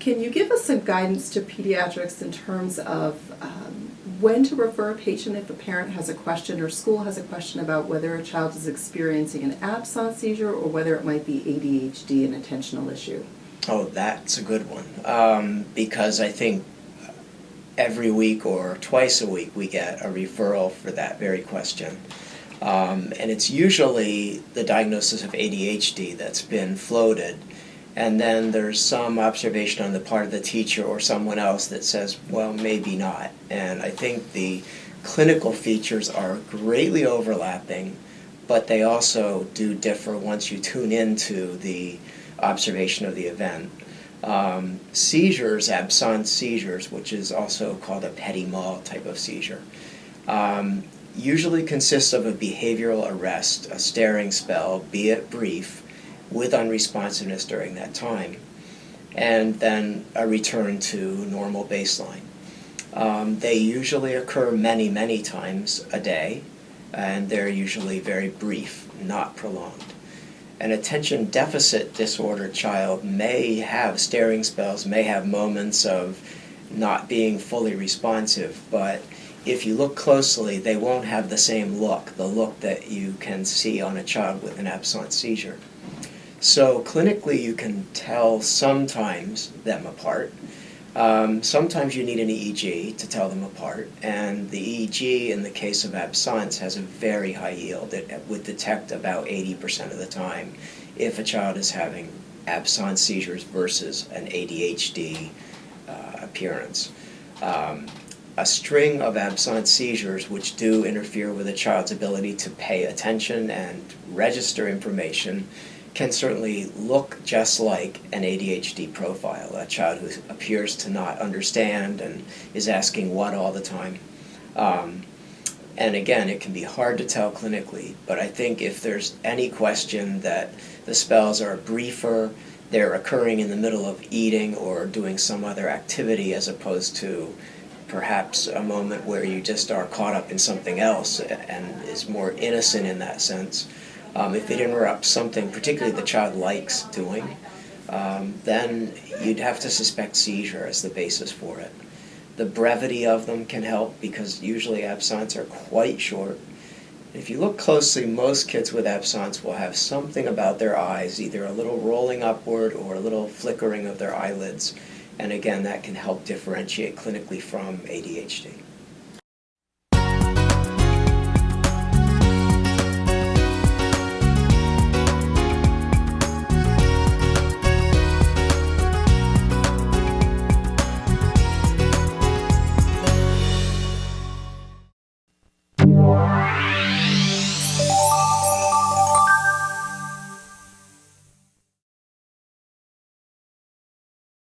Can you give us some guidance to pediatrics in terms of when to refer a patient if a parent has a question or school has a question about whether a child is experiencing an absence seizure or whether it might be ADHD, an attentional issue? Oh, that's a good one, because I think every week or twice a week we get a referral for that very question. And it's usually the diagnosis of ADHD that's been floated, and then there's some observation on the part of the teacher or someone else that says, well, maybe not. And I think the clinical features are greatly overlapping, but they also do differ once you tune into the observation of the event. Seizures, absence seizures, which is also called a petit mal type of seizure, usually consists of a behavioral arrest, a staring spell, be it brief, with unresponsiveness during that time, and then a return to normal baseline. They usually occur many, many times a day, and they're usually very brief, not prolonged. An attention deficit disorder child may have staring spells, may have moments of not being fully responsive, but if you look closely, they won't have the same look, the look that you can see on a child with an absence seizure. So clinically you can tell sometimes them apart. Sometimes you need an EEG to tell them apart, and the EEG in the case of absence has a very high yield. It would detect about 80% of the time if a child is having absence seizures versus an ADHD appearance. A string of absence seizures which do interfere with a child's ability to pay attention and register information can certainly look just like an ADHD profile, a child who appears to not understand and is asking what all the time. And again, it can be hard to tell clinically, but I think if there's any question that the spells are briefer, they're occurring in the middle of eating or doing some other activity as opposed to perhaps a moment where you just are caught up in something else and is more innocent in that sense. If it interrupts something particularly the child likes doing, then you'd have to suspect seizure as the basis for it. The brevity of them can help because usually absence are quite short. If you look closely, most kids with absence will have something about their eyes, either a little rolling upward or a little flickering of their eyelids. And again, that can help differentiate clinically from ADHD.